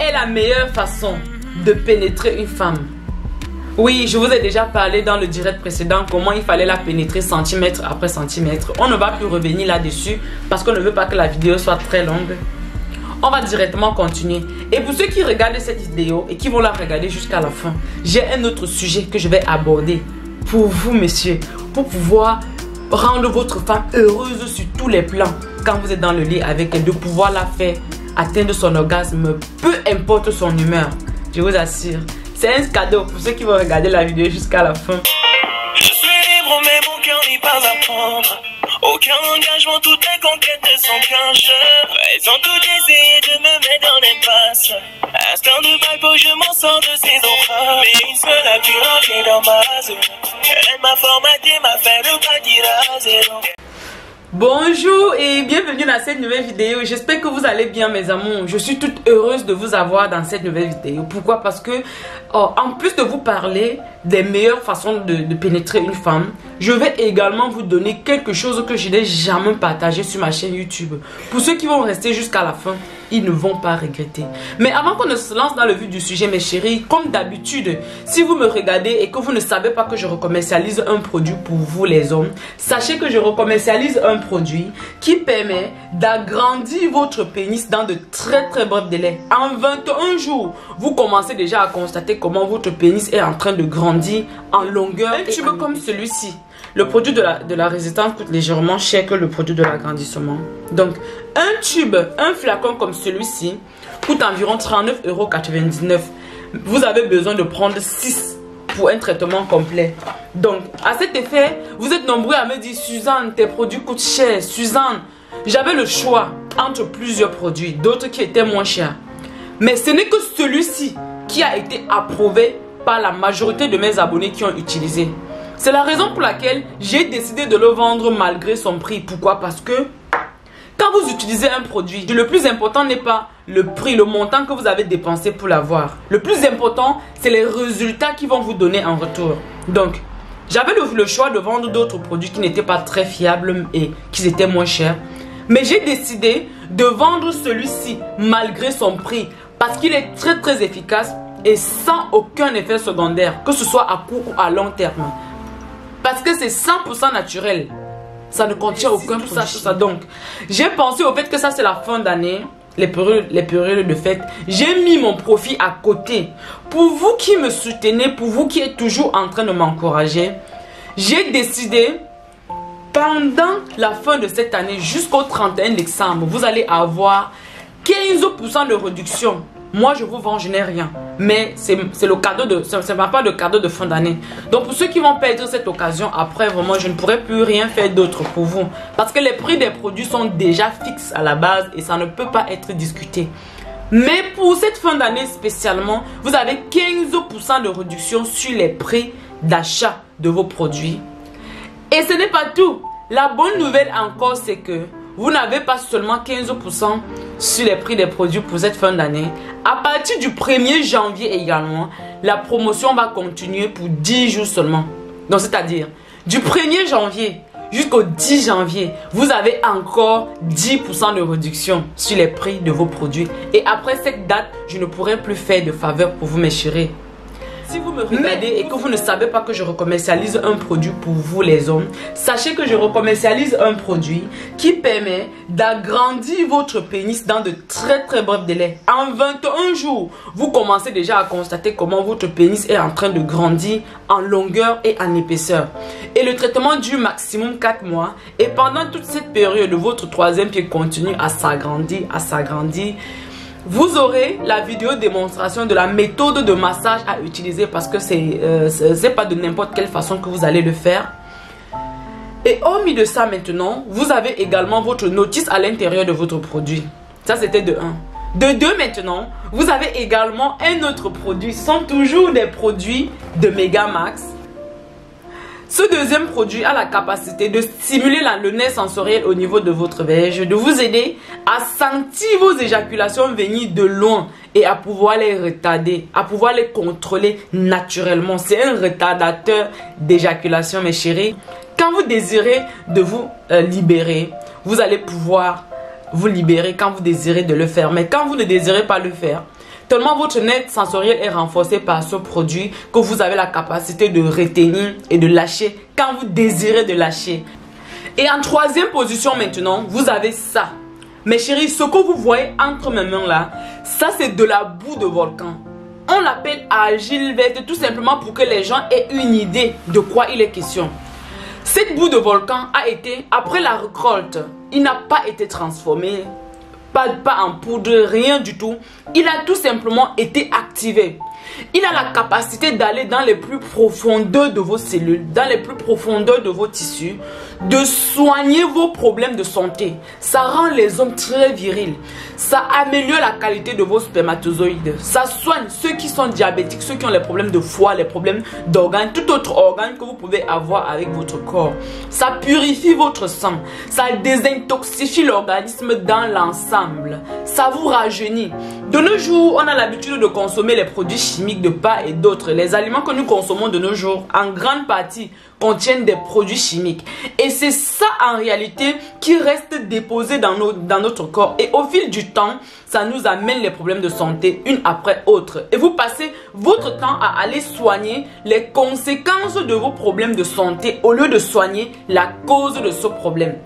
est la meilleure façon de pénétrer une femme? Oui, je vous ai déjà parlé dans le direct précédent comment il fallait la pénétrer centimètre après centimètre. On ne va plus revenir là-dessus parce qu'on ne veut pas que la vidéo soit très longue. On va directement continuer. Et pour ceux qui regardent cette vidéo et qui vont la regarder jusqu'à la fin, j'ai un autre sujet que je vais aborder pour vous, messieurs, pour pouvoir rendre votre femme heureuse sur tous les plans quand vous êtes dans le lit avec elle, de pouvoir la faire atteindre son orgasme, peu importe son humeur. Je vous assure, c'est un cadeau pour ceux qui vont regarder la vidéo jusqu'à la fin. Je suis libre mais mon cœur n'est pas à prendre. Aucun engagement, toutes les conquêtes ne sont qu'un jeu. Elles ont tout essayé de me mettre dans l'impasse. Instant de bail pour je m'en sors de ces emprunts. Mais une seule a pu rentrer dans ma zone. Elle m'a formaté, m'a fait le partir à zéro. Bonjour et bienvenue dans cette nouvelle vidéo. J'espère que vous allez bien, mes amours. Je suis toute heureuse de vous avoir dans cette nouvelle vidéo. Pourquoi? Parce que en plus de vous parler des meilleures façons de pénétrer une femme, je vais également vous donner quelque chose que je n'ai jamais partagé sur ma chaîne YouTube. Pour ceux qui vont rester jusqu'à la fin, ils ne vont pas regretter. Mais avant qu'on ne se lance dans le vif du sujet, mes chéris, comme d'habitude, si vous me regardez et que vous ne savez pas que je recommercialise un produit pour vous les hommes, sachez que je recommercialise un produit qui permet d'agrandir votre pénis dans de très brefs délais. En 21 jours, vous commencez déjà à constater comment votre pénis est en train de grandir en longueur. Un tube comme celui-ci. Le produit de la résistance coûte légèrement cher que le produit de l'agrandissement. Donc, un tube, un flacon comme celui-ci coûte environ 39,99 €. Vous avez besoin de prendre 6 pour un traitement complet. Donc, à cet effet, vous êtes nombreux à me dire « Suzanne, tes produits coûtent cher. Suzanne, j'avais le choix entre plusieurs produits, d'autres qui étaient moins chers. Mais ce n'est que celui-ci qui a été approuvé par la majorité de mes abonnés qui ont utilisé. C'est la raison pour laquelle j'ai décidé de le vendre malgré son prix. Pourquoi? Parce que quand vous utilisez un produit, le plus important n'est pas le prix, le montant que vous avez dépensé pour l'avoir. Le plus important, c'est les résultats qu'ils vont vous donner en retour. Donc, j'avais le choix de vendre d'autres produits qui n'étaient pas très fiables et qui étaient moins chers. Mais j'ai décidé de vendre celui-ci malgré son prix parce qu'il est très efficace et sans aucun effet secondaire, que ce soit à court ou à long terme. Parce que c'est 100% naturel. Ça ne contient aucun produit. Tout ça. Donc, j'ai pensé au fait que ça c'est la fin d'année, les périodes de fête. J'ai mis mon profit à côté. Pour vous qui me soutenez, pour vous qui êtes toujours en train de m'encourager, j'ai décidé, pendant la fin de cette année, jusqu'au 31 décembre, vous allez avoir 15% de réduction. Moi, je vous vends, je n'ai rien. Mais c'est le cadeau de... C'est pas le cadeau de fin d'année. Donc, pour ceux qui vont perdre cette occasion, après, vraiment, je ne pourrai plus rien faire d'autre pour vous. Parce que les prix des produits sont déjà fixes à la base et ça ne peut pas être discuté. Mais pour cette fin d'année spécialement, vous avez 15% de réduction sur les prix d'achat de vos produits. Et ce n'est pas tout. La bonne nouvelle encore, c'est que vous n'avez pas seulement 15% sur les prix des produits pour cette fin d'année. À partir du 1er janvier également, la promotion va continuer pour 10 jours seulement. Donc, c'est-à-dire, du 1er janvier jusqu'au 10 janvier, vous avez encore 10% de réduction sur les prix de vos produits. Et après cette date, je ne pourrai plus faire de faveur pour vous, mes chéris. Si vous me regardez et que vous ne savez pas que je recommercialise un produit pour vous les hommes, sachez que je recommercialise un produit qui permet d'agrandir votre pénis dans de très brefs délais. En 21 jours, vous commencez déjà à constater comment votre pénis est en train de grandir en longueur et en épaisseur. Et le traitement dure maximum 4 mois. Et pendant toute cette période, votre troisième pied continue à s'agrandir, Vous aurez la vidéo démonstration de la méthode de massage à utiliser parce que c'est pas de n'importe quelle façon que vous allez le faire. Et hormis de ça maintenant, vous avez également votre notice à l'intérieur de votre produit. Ça c'était de 1. De 2 maintenant, vous avez également un autre produit. Ce sont toujours des produits de Megamax. Ce deuxième produit a la capacité de stimuler le nerf sensoriel au niveau de votre verge, de vous aider à sentir vos éjaculations venir de loin et à pouvoir les retarder, à pouvoir les contrôler naturellement. C'est un retardateur d'éjaculation, mes chéris. Quand vous désirez de vous libérer, vous allez pouvoir vous libérer quand vous désirez de le faire. Mais quand vous ne désirez pas le faire, Tellement votre nerf sensoriel est renforcé par ce produit que vous avez la capacité de retenir et de lâcher quand vous désirez de lâcher. Et en troisième position maintenant, vous avez ça. Mes chéris, ce que vous voyez entre mes mains là, ça c'est de la boue de volcan. On l'appelle argile verte tout simplement pour que les gens aient une idée de quoi il est question. Cette boue de volcan a été, après la récolte, il n'a pas été transformé. Pas en poudre, rien du tout. Il a tout simplement été activé. Il a la capacité d'aller dans les plus profondeurs de vos cellules, dans les plus profondeurs de vos tissus, de soigner vos problèmes de santé. Ça rend les hommes très virils. Ça améliore la qualité de vos spermatozoïdes. Ça soigne ceux qui sont diabétiques, ceux qui ont les problèmes de foie, les problèmes d'organes, tout autre organe que vous pouvez avoir avec votre corps. Ça purifie votre sang. Ça désintoxifie l'organisme dans l'ensemble. Ça vous rajeunit. De nos jours, on a l'habitude de consommer les produits chimiques de part et d'autre. Les aliments que nous consommons de nos jours, en grande partie, contiennent des produits chimiques. Et c'est ça, en réalité, qui reste déposé dans notre corps. Et au fil du temps, ça nous amène les problèmes de santé, une après autre. Et vous passez votre temps à aller soigner les conséquences de vos problèmes de santé au lieu de soigner la cause de ce problème.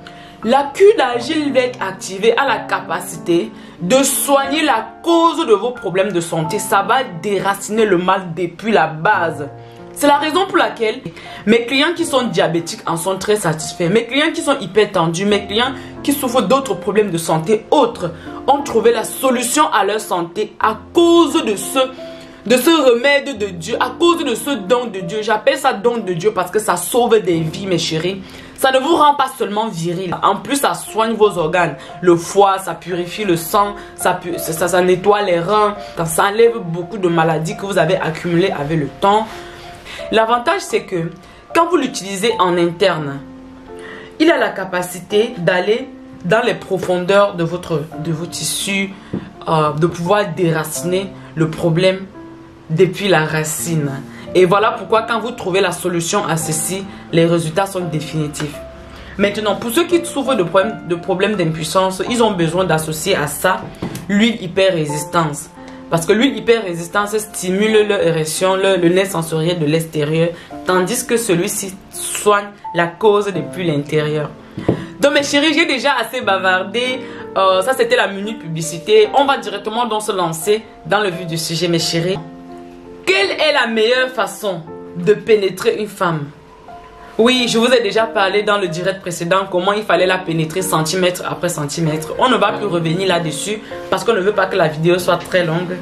La cure d'argile verte activée a la capacité de soigner la cause de vos problèmes de santé. Ça va déraciner le mal depuis la base. C'est la raison pour laquelle mes clients qui sont diabétiques en sont très satisfaits. Mes clients qui sont hypertendus, mes clients qui souffrent d'autres problèmes de santé autres ont trouvé la solution à leur santé à cause de ce remède de Dieu, à cause de ce don de Dieu. J'appelle ça don de Dieu parce que ça sauve des vies, mes chéris. Ça ne vous rend pas seulement viril. En plus, ça soigne vos organes. Le foie, ça purifie le sang, ça nettoie les reins. Ça enlève beaucoup de maladies que vous avez accumulées avec le temps. L'avantage, c'est que quand vous l'utilisez en interne, il a la capacité d'aller dans les profondeurs de vos tissus, de pouvoir déraciner le problème depuis la racine. Et voilà pourquoi quand vous trouvez la solution à ceci, les résultats sont définitifs. Maintenant, pour ceux qui souffrent de problèmes d'impuissance, ils ont besoin d'associer à ça l'huile hyper-résistance. Parce que l'huile hyper-résistance stimule leur érection, le nerf sensoriel de l'extérieur, tandis que celui-ci soigne la cause depuis l'intérieur. Donc mes chéris, j'ai déjà assez bavardé. Ça c'était la minute publicité. On va directement donc se lancer dans le vif du sujet, mes chéris. Quelle est la meilleure façon de pénétrer une femme? Oui, je vous ai déjà parlé dans le direct précédent comment il fallait la pénétrer centimètre après centimètre. On ne va plus revenir là-dessus parce qu'on ne veut pas que la vidéo soit très longue.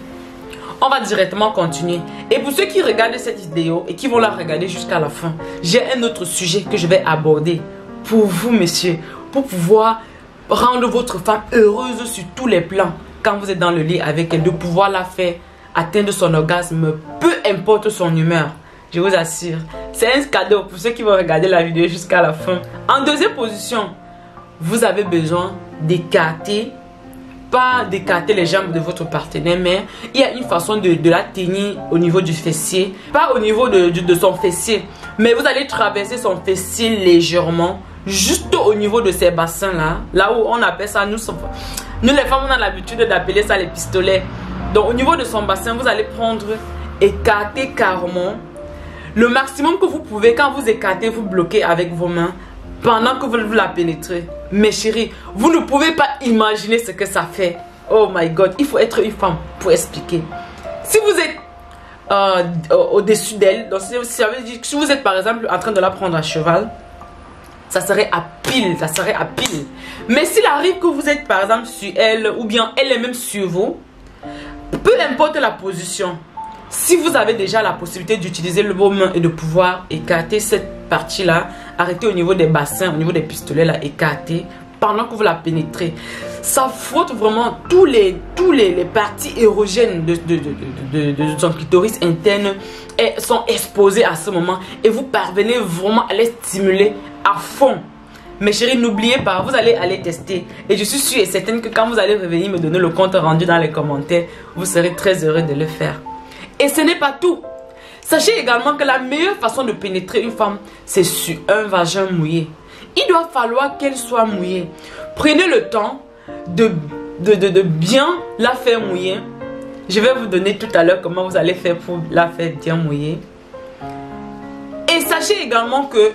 On va directement continuer. Et pour ceux qui regardent cette vidéo et qui vont la regarder jusqu'à la fin, j'ai un autre sujet que je vais aborder pour vous, messieurs, pour pouvoir rendre votre femme heureuse sur tous les plans quand vous êtes dans le lit avec elle, de pouvoir la faire atteindre son orgasme, peu importe son humeur. Je vous assure, c'est un cadeau pour ceux qui vont regarder la vidéo jusqu'à la fin. En deuxième position, vous avez besoin d'écarter, pas d'écarter les jambes de votre partenaire, mais il y a une façon de la tenir au niveau du fessier, pas au niveau de son fessier, mais vous allez traverser son fessier légèrement, juste au niveau de ces bassins là où on appelle ça, nous les femmes on a l'habitude d'appeler ça les pistolets. Donc au niveau de son bassin, vous allez prendre, écarter carrément le maximum que vous pouvez. Quand vous écartez, vous bloquez avec vos mains pendant que vous la pénétrez. Mes chéris, vous ne pouvez pas imaginer ce que ça fait. Oh my God, il faut être une femme pour expliquer. Si vous êtes au-dessus d'elle, donc ça veut dire que si vous êtes par exemple en train de la prendre à cheval, ça serait à pile, ça serait à pile. Mais s'il arrive que vous êtes par exemple sur elle ou bien elle est même sur vous, peu importe la position, si vous avez déjà la possibilité d'utiliser vos mains et de pouvoir écarter cette partie-là, arrêter au niveau des bassins, au niveau des pistolets, là, écarter, pendant que vous la pénétrez, ça frotte vraiment tous les parties érogènes de son clitoris interne et sont exposées à ce moment. Et vous parvenez vraiment à les stimuler à fond. Mes chéris, n'oubliez pas, vous allez aller tester. Et je suis sûre et certaine que quand vous allez revenir me donner le compte rendu dans les commentaires, vous serez très heureux de le faire. Et ce n'est pas tout. Sachez également que la meilleure façon de pénétrer une femme, c'est sur un vagin mouillé. Il doit falloir qu'elle soit mouillée. Prenez le temps de bien la faire mouiller. Je vais vous donner tout à l'heure comment vous allez faire pour la faire bien mouiller. Et sachez également que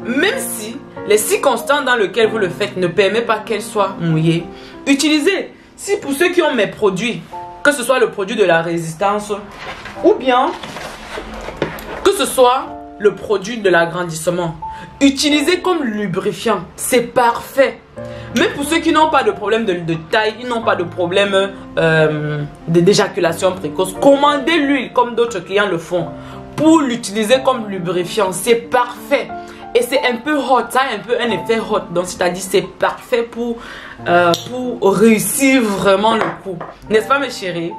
même si les circonstances dans lesquelles vous le faites ne permettent pas qu'elle soit mouillée, utilisez, si pour ceux qui ont mes produits, que ce soit le produit de la résistance ou bien que ce soit le produit de l'agrandissement, utilisez comme lubrifiant, c'est parfait. Même pour ceux qui n'ont pas de problème de taille, ils n'ont pas de problème d'éjaculation précoce, commandez l'huile comme d'autres clients le font pour l'utiliser comme lubrifiant, c'est parfait. Et c'est un peu hot, ça a un peu un effet hot, donc c'est-à-dire c'est parfait pour réussir vraiment le coup, n'est-ce pas mes chéris?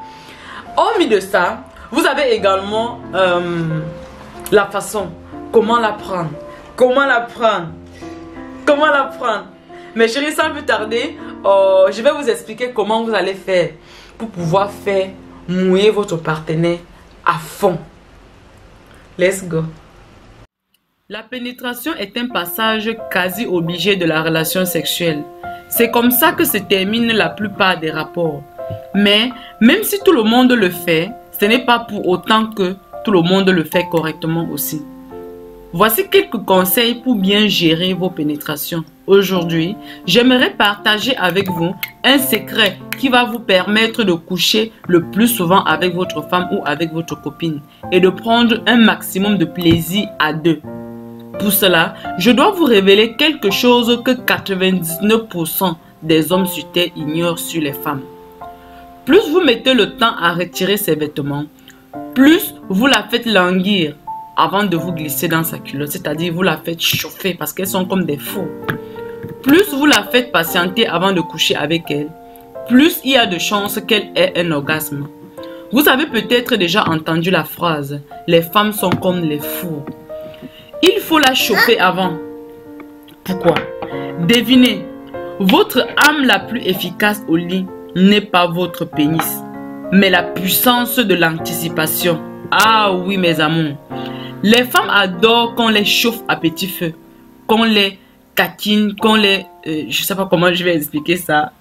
Hormis de ça, vous avez également la façon, comment la prendre, Mes chéris, sans plus tarder, je vais vous expliquer comment vous allez faire pour pouvoir faire mouiller votre partenaire à fond. Let's go. La pénétration est un passage quasi obligé de la relation sexuelle. C'est comme ça que se terminent la plupart des rapports. Mais même si tout le monde le fait, ce n'est pas pour autant que tout le monde le fait correctement aussi. Voici quelques conseils pour bien gérer vos pénétrations. Aujourd'hui, j'aimerais partager avec vous un secret qui va vous permettre de coucher le plus souvent avec votre femme ou avec votre copine et de prendre un maximum de plaisir à deux. Pour cela, je dois vous révéler quelque chose que 99% des hommes sur Terre ignorent sur les femmes. Plus vous mettez le temps à retirer ses vêtements, plus vous la faites languir avant de vous glisser dans sa culotte, c'est-à-dire vous la faites chauffer parce qu'elles sont comme des fours. Plus vous la faites patienter avant de coucher avec elle, plus il y a de chances qu'elle ait un orgasme. Vous avez peut-être déjà entendu la phrase « Les femmes sont comme les fours ». Il faut la chauffer avant. Pourquoi? Devinez, votre âme la plus efficace au lit n'est pas votre pénis, mais la puissance de l'anticipation. Ah oui mes amours, les femmes adorent qu'on les chauffe à petit feu, qu'on les catine, qu'on les... je sais pas comment je vais expliquer ça.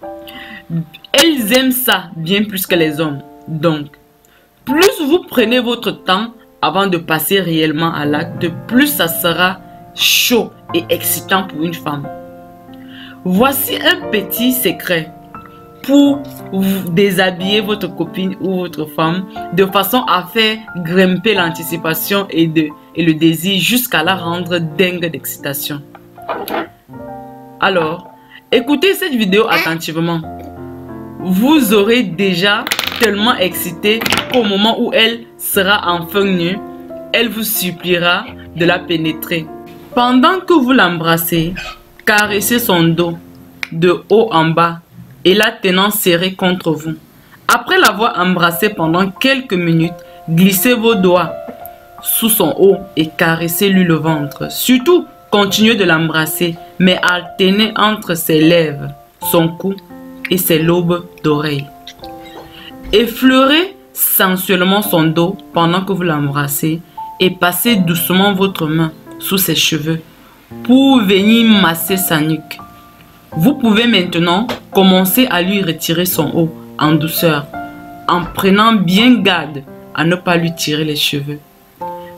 Elles aiment ça bien plus que les hommes. Donc, plus vous prenez votre temps avant de passer réellement à l'acte, plus ça sera chaud et excitant pour une femme. Voici un petit secret pour vous déshabiller votre copine ou votre femme de façon à faire grimper l'anticipation et le désir jusqu'à la rendre dingue d'excitation. Alors, écoutez cette vidéo attentivement. Vous aurez déjà tellement excité qu'au moment où elle sera enfin nue, elle vous suppliera de la pénétrer. Pendant que vous l'embrassez, caressez son dos de haut en bas et la tenant serrée contre vous. Après l'avoir embrassée pendant quelques minutes, glissez vos doigts sous son haut et caressez-lui le ventre. Surtout, continuez de l'embrasser, mais alternez entre ses lèvres, son cou et ses lobes d'oreilles. Effleurez sensuellement son dos pendant que vous l'embrassez et passez doucement votre main sous ses cheveux pour venir masser sa nuque. Vous pouvez maintenant commencer à lui retirer son haut en douceur en prenant bien garde à ne pas lui tirer les cheveux.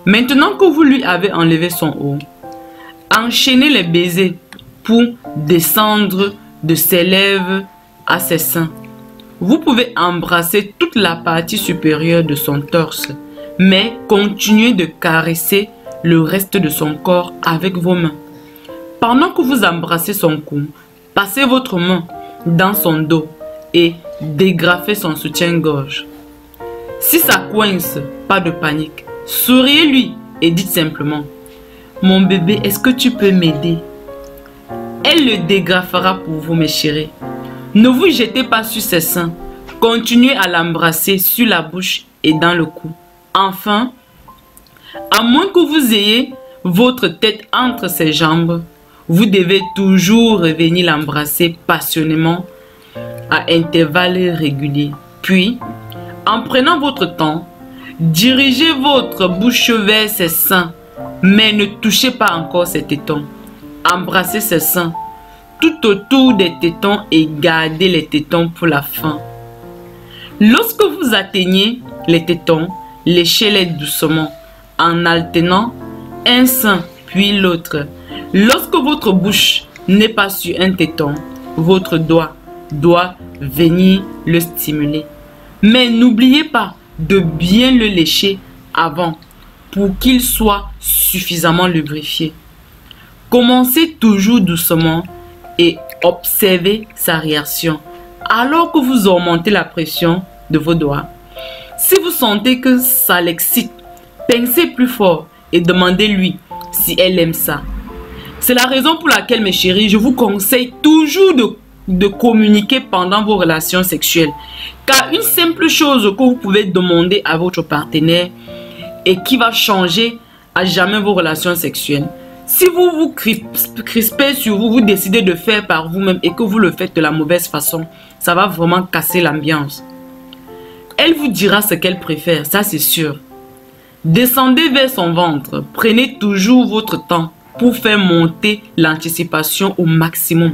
Maintenant que vous lui avez enlevé son haut, enchaînez les baisers pour descendre de ses lèvres à ses seins. Vous pouvez embrasser toute la partie supérieure de son torse, mais continuez de caresser le reste de son corps avec vos mains. Pendant que vous embrassez son cou, passez votre main dans son dos et dégrafez son soutien-gorge. Si ça coince, pas de panique. Souriez-lui et dites simplement « Mon bébé, est-ce que tu peux m'aider ?» Elle le dégrafera pour vous, mes chéris. Ne vous jetez pas sur ses seins. Continuez à l'embrasser sur la bouche et dans le cou. Enfin, à moins que vous ayez votre tête entre ses jambes, vous devez toujours revenir l'embrasser passionnément à intervalles réguliers. Puis, en prenant votre temps, dirigez votre bouche vers ses seins, mais ne touchez pas encore ses tétons. Embrassez ses seins tout autour des tétons et gardez les tétons pour la fin. Lorsque vous atteignez les tétons, léchez-les doucement en alternant un sein puis l'autre. Lorsque votre bouche n'est pas sur un téton, votre doigt doit venir le stimuler. Mais n'oubliez pas de bien le lécher avant pour qu'il soit suffisamment lubrifié. Commencez toujours doucement et observez sa réaction alors que vous augmentez la pression de vos doigts. Si vous sentez que ça l'excite, pincez plus fort et demandez-lui si elle aime ça. C'est la raison pour laquelle, mes chéris, je vous conseille toujours de communiquer pendant vos relations sexuelles. Car une simple chose que vous pouvez demander à votre partenaire et qui va changer à jamais vos relations sexuelles. Si vous vous crispez sur vous, vous décidez de faire par vous-même et que vous le faites de la mauvaise façon, ça va vraiment casser l'ambiance. Elle vous dira ce qu'elle préfère, ça c'est sûr. Descendez vers son ventre, prenez toujours votre temps pour faire monter l'anticipation au maximum.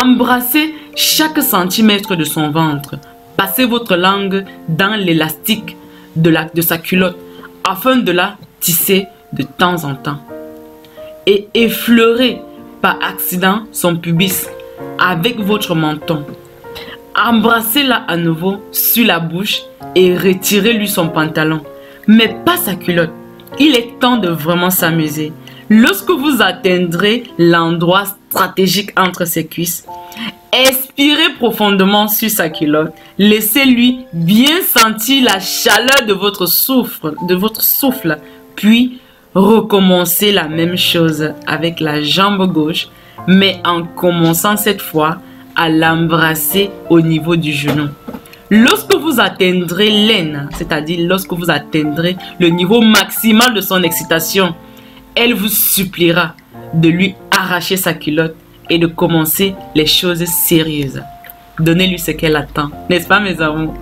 Embrassez chaque centimètre de son ventre. Passez votre langue dans l'élastique de sa culotte afin de la tisser de temps en temps. Et effleurez par accident son pubis avec votre menton. Embrassez-la à nouveau sur la bouche et retirez-lui son pantalon. Mais pas sa culotte. Il est temps de vraiment s'amuser. Lorsque vous atteindrez l'endroit stratégique entre ses cuisses, expirez profondément sur sa culotte. Laissez-lui bien sentir la chaleur de votre souffle. Puis, recommencez la même chose avec la jambe gauche, mais en commençant cette fois à l'embrasser au niveau du genou. Lorsque vous atteindrez l'aine, c'est-à-dire lorsque vous atteindrez le niveau maximal de son excitation, elle vous suppliera de lui arracher sa culotte et de commencer les choses sérieuses. Donnez-lui ce qu'elle attend, n'est-ce pas mes amours?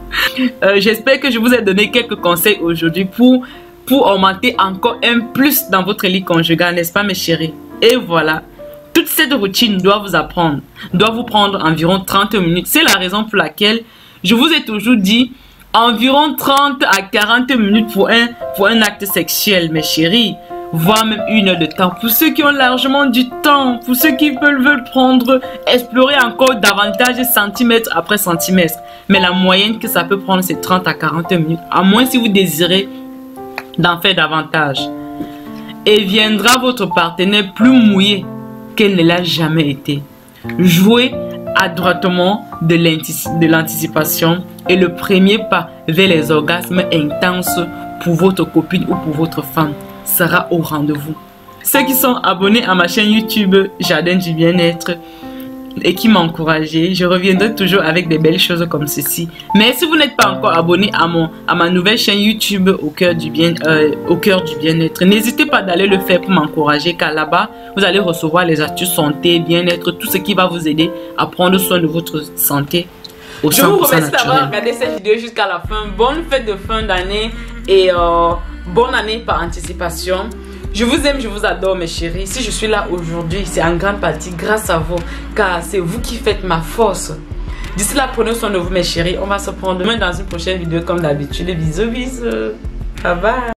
J'espère que je vous ai donné quelques conseils aujourd'hui pour augmenter encore un plus dans votre lit conjugal, n'est-ce pas mes chéris? Et voilà, toute cette routine doit vous prendre environ 30 minutes. C'est la raison pour laquelle je vous ai toujours dit environ 30 à 40 minutes pour un acte sexuel, mes chéris. Voire même 1 heure de temps. Pour ceux qui ont largement du temps, pour ceux qui veulent explorer encore davantage centimètre après centimètre. Mais la moyenne que ça peut prendre, c'est 30 à 40 minutes. À moins si vous désirez d'en faire davantage. Et viendra votre partenaire plus mouillé qu'elle ne l'a jamais été. Jouez adroitement de l'anticipation et le premier pas vers les orgasmes intenses pour votre copine ou pour votre femme sera au rendez-vous. Ceux qui sont abonnés à ma chaîne YouTube Jardin du Bien-être et qui m'ont encouragé, je reviendrai toujours avec des belles choses comme ceci. Mais si vous n'êtes pas encore abonné à ma nouvelle chaîne YouTube au cœur du bien-être, n'hésitez pas d'aller le faire pour m'encourager, car là-bas vous allez recevoir les astuces santé, bien-être, tout ce qui va vous aider à prendre soin de votre santé au 100% naturel. Je vous remercie d'avoir regardé cette vidéo jusqu'à la fin. Bonne fête de fin d'année et bonne année par anticipation. Je vous aime, je vous adore mes chéris. Si je suis là aujourd'hui, c'est en grande partie grâce à vous, car c'est vous qui faites ma force. D'ici là, prenez soin de vous mes chéris. On va se prendre demain dans une prochaine vidéo comme d'habitude. Bisous, bisous. Bye bye.